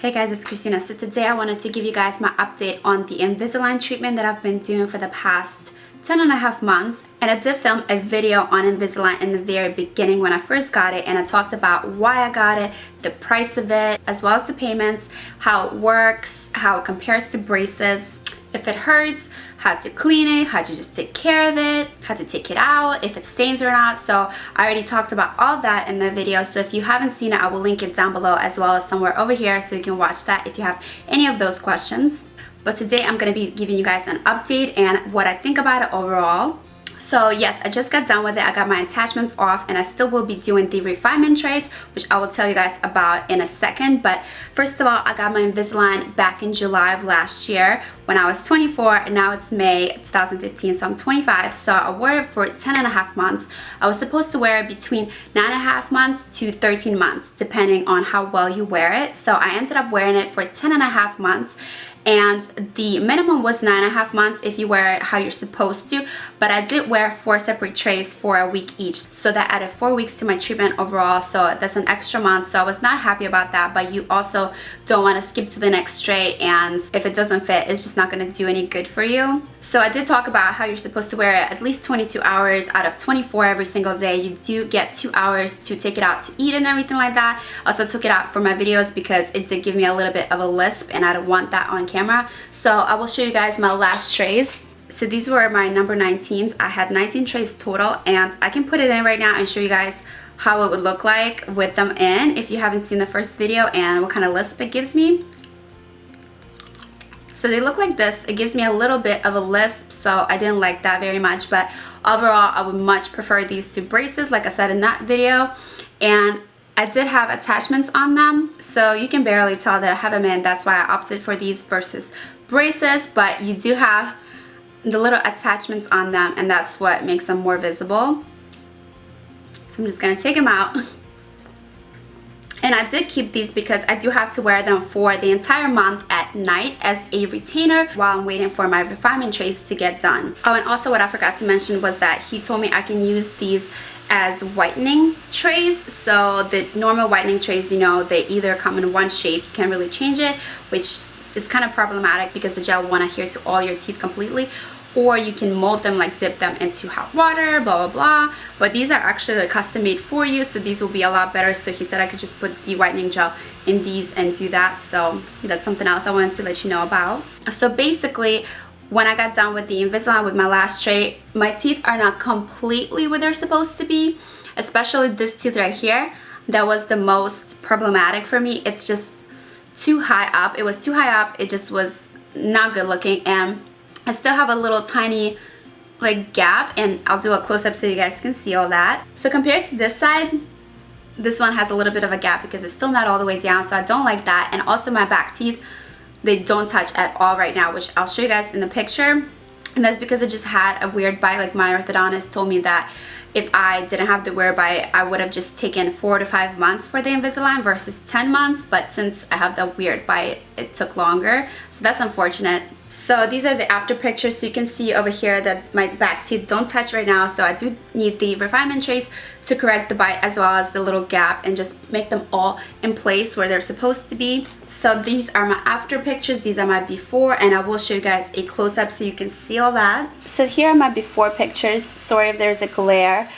Hey guys, it's Kristina. So today I wanted to give you guys my update on the Invisalign treatment that I've been doing for the past 10.5 months. And I did film a video on Invisalign in the very beginning when I first got it, and I talked about why I got it, the price of it, as well as the payments, how it works, how it compares to braces, if it hurts, how to clean it, how to just take care of it, how to take it out, if it stains or not. So I already talked about all that in the video. So if you haven't seen it, I will link it down below as well as somewhere over here so you can watch that if you have any of those questions. But today I'm going to be giving you guys an update and what I think about it overall. So yes, I just got done with it. I got my attachments off and I still will be doing the refinement trays, which I will tell you guys about in a second. But first of all, I got my Invisalign back in July of last year when I was 24, and now it's May 2015, so I'm 25. So I wore it for 10.5 months. I was supposed to wear it between 9.5 months to 13 months, depending on how well you wear it. So I ended up wearing it for 10.5 months. And the minimum was 9.5 months if you wear it how you're supposed to, but I did wear 4 separate trays for a week each, so that added 4 weeks to my treatment overall, so that's an extra month. So I was not happy about that, but you also don't want to skip to the next tray, and if it doesn't fit, it's just not going to do any good for you. So I did talk about how you're supposed to wear it at least 22 hours out of 24 every single day. You do get 2 hours to take it out to eat and everything like that. I also took it out for my videos because it did give me a little bit of a lisp and I don't want that on camera. So I will show you guys my last trays. So these were my number 19s. I had 19 trays total, and I can put it in right now and show you guys how it would look like with them in if you haven't seen the first video and what kind of lisp it gives me. So they look like this. It gives me a little bit of a lisp, so I didn't like that very much, but overall I would much prefer these to braces, like I said in that video. And I did have attachments on them, so you can barely tell that I have them in. That's why I opted for these versus braces, but you do have the little attachments on them, and that's what makes them more visible. So I'm just gonna take them out. And I did keep these because I do have to wear them for the entire month at night as a retainer while I'm waiting for my refinement trays to get done. Oh, and also what I forgot to mention was that he told me I can use these as whitening trays. So the normal whitening trays, you know, they either come in one shape, you can't really change it, which is kind of problematic because the gel won't adhere to all your teeth completely, or you can mold them, like dip them into hot water, blah blah blah. But these are actually like custom made for you, so these will be a lot better. So he said I could just put the whitening gel in these and do that. So that's something else I wanted to let you know about. So basically, when I got done with the Invisalign with my last tray, my teeth are not completely where they're supposed to be, especially this tooth right here. That was the most problematic for me. It's just too high up. It was too high up. It just was not good looking, and I still have a little tiny like gap, and I'll do a close-up so you guys can see all that. So compared to this side, this one has a little bit of a gap because it's still not all the way down, so I don't like that. And also my back teeth, they don't touch at all right now, which I'll show you guys in the picture. And that's because it just had a weird bite. Like my orthodontist told me that if I didn't have the weird bite, I would have just taken 4 to 5 months for the Invisalign versus 10 months. But since I have the weird bite, it took longer. So that's unfortunate. So these are the after pictures. So you can see over here that my back teeth don't touch right now. So I do need the refinement trays to correct the bite as well as the little gap and just make them all in place where they're supposed to be. So these are my after pictures. These are my before, and I will show you guys a close-up so you can see all that. So here are my before pictures. Sorry if there's a glare,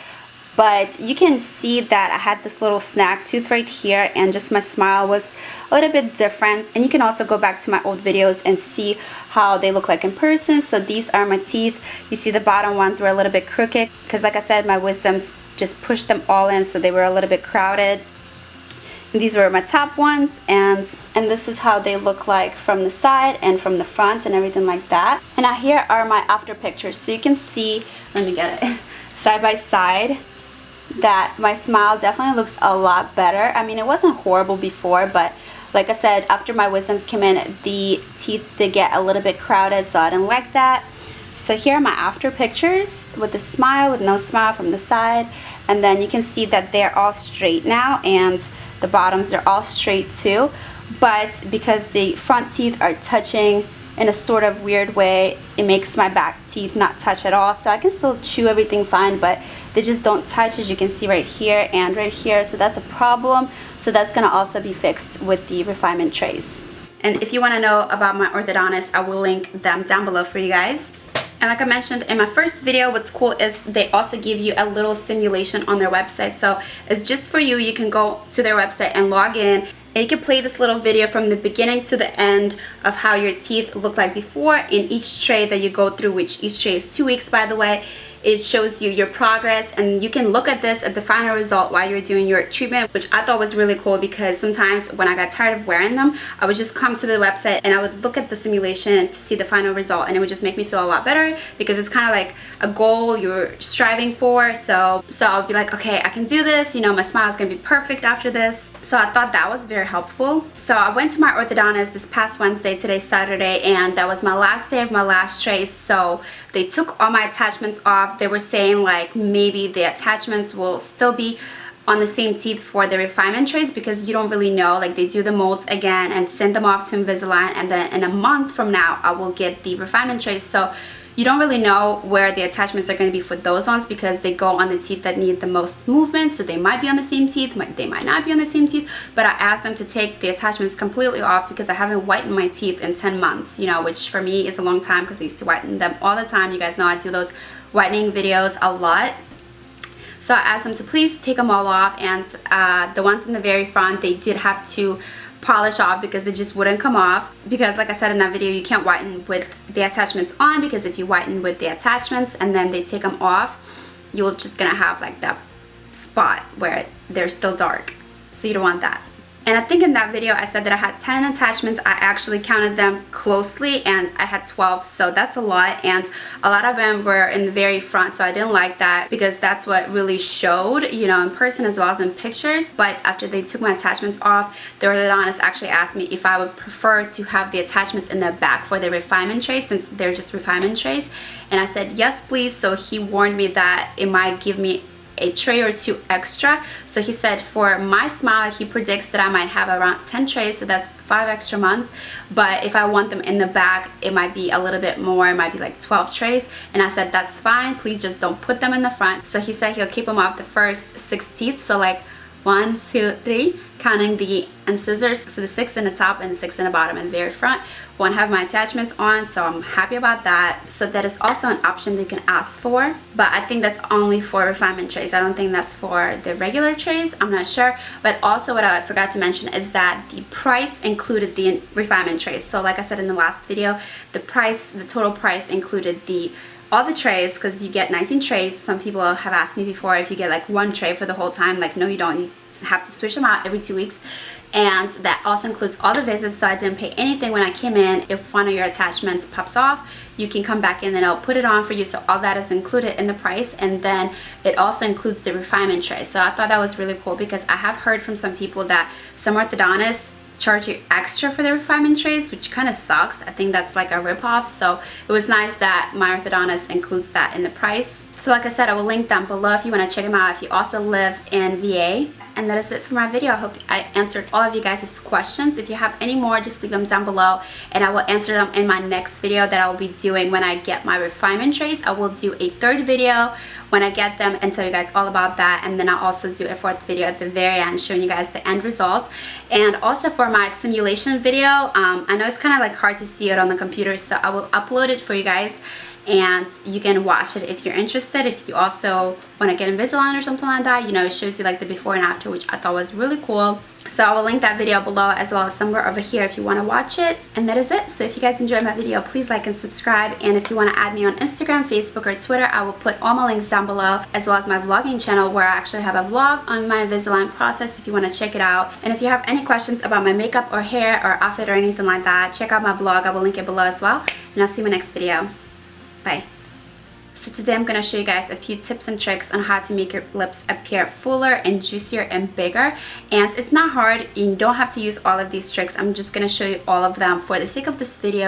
but you can see that I had this little snack tooth right here, and just my smile was a little bit different. And you can also go back to my old videos and see how they look like in person. So these are my teeth. You see the bottom ones were a little bit crooked because, like I said, my wisdoms just pushed them all in, so they were a little bit crowded. And these were my top ones, and this is how they look like from the side and from the front and everything like that. And now here are my after pictures. So you can see, let me get it, side by side, that my smile definitely looks a lot better. I mean, it wasn't horrible before, but like I said, after my wisdoms came in, the teeth did get a little bit crowded, so I didn't like that. So here are my after pictures with the smile, with no smile from the side. And then you can see that they're all straight now, and the bottoms are all straight too. But because the front teeth are touching in a sort of weird way, it makes my back teeth not touch at all. So I can still chew everything fine, but they just don't touch, as you can see right here and right here. So that's a problem. So that's gonna also be fixed with the refinement trays. And if you want to know about my orthodontist, I will link them down below for you guys. And like I mentioned in my first video, what's cool is they also give you a little simulation on their website. So it's just for you. You can go to their website and log in, and you can play this little video from the beginning to the end of how your teeth look like before in each tray that you go through, which each tray is 2 weeks, by the way. It shows you your progress, and you can look at this at the final result while you're doing your treatment, which I thought was really cool, because sometimes when I got tired of wearing them, I would just come to the website and I would look at the simulation to see the final result, and it would just make me feel a lot better, because it's kind of like a goal you're striving for. So I'll be like, okay, I can do this, you know, my smile is gonna be perfect after this. So I thought that was very helpful. So I went to my orthodontist this past Wednesday, today's Saturday, and that was my last day of my last trace. So they took all my attachments off. They were saying like maybe the attachments will still be on the same teeth for the refinement trays, because you don't really know. Like, they do the molds again and send them off to Invisalign, and then in a month from now I will get the refinement trays. So you don't really know where the attachments are going to be for those ones, because they go on the teeth that need the most movement. So they might be on the same teeth, they might not be on the same teeth. But I asked them to take the attachments completely off, because I haven't whitened my teeth in 10 months, you know, which for me is a long time, because I used to whiten them all the time. You guys know I do those whitening videos a lot. So I asked them to please take them all off, and the ones in the very front, they did have to polish off, because they just wouldn't come off. Because like I said in that video, you can't whiten with the attachments on, because if you whiten with the attachments and then they take them off, you're just gonna have like that spot where they're still dark. So you don't want that. And I think in that video I said that I had 10 attachments. I actually counted them closely, and I had 12, so that's a lot. And a lot of them were in the very front, so I didn't like that, because that's what really showed, you know, in person as well as in pictures. But after they took my attachments off, the orthodontist actually asked me if I would prefer to have the attachments in the back for the refinement trays, since they're just refinement trays. And I said yes please. So he warned me that it might give me a tray or two extra. So he said for my smile, he predicts that I might have around 10 trays, so that's 5 extra months. But if I want them in the back, it might be a little bit more. It might be like 12 trays. And I said that's fine, please just don't put them in the front. So he said he'll keep them off the first 6 teeth, so like 1, 2, 3, counting the incisors. So the 6 in the top and the 6 in the bottom and the very front won't have my attachments on, so I'm happy about that. So that is also an option that you can ask for, but I think that's only for refinement trays. I don't think that's for the regular trays, I'm not sure. But also what I forgot to mention is that the price included the refinement trays. So like I said in the last video, the total price included all the trays, because you get 19 trays. Some people have asked me before if you get like 1 tray for the whole time. Like, no you don't, you have to switch them out every 2 weeks. And that also includes all the visits, so I didn't pay anything when I came in. If one of your attachments pops off, you can come back in and I'll put it on for you. So all that is included in the price, and then it also includes the refinement tray. So I thought that was really cool, because I have heard from some people that some orthodontists charge you extra for the refinement trays, which kind of sucks. I think that's like a ripoff. So it was nice that my orthodontist includes that in the price. So like I said, I will link down below if you want to check them out if you also live in VA. And that is it for my video. I hope I answered all of you guys' questions. If you have any more, just leave them down below, and I will answer them in my next video that I will be doing when I get my refinement trays. I will do a 3rd video when I get them and tell you guys all about that, and then I'll also do a 4th video at the very end showing you guys the end result. And also for my simulation video, I know it's kind of like hard to see it on the computer, so I will upload it for you guys, and you can watch it if you're interested. If you also want to get Invisalign or something like that, you know, it shows you like the before and after, which I thought was really cool. So I will link that video below, as well as somewhere over here if you want to watch it. And that is it. So if you guys enjoyed my video, please like and subscribe. And if you want to add me on Instagram, Facebook, or Twitter, I will put all my links down below, as well as my vlogging channel, where I actually have a vlog on my Invisalign process if you want to check it out. And if you have any questions about my makeup or hair or outfit or anything like that, check out my blog. I will link it below as well. And I'll see you in my next video. Bye. So today I'm going to show you guys a few tips and tricks on how to make your lips appear fuller and juicier and bigger. And it's not hard. You don't have to use all of these tricks. I'm just going to show you all of them for the sake of this video.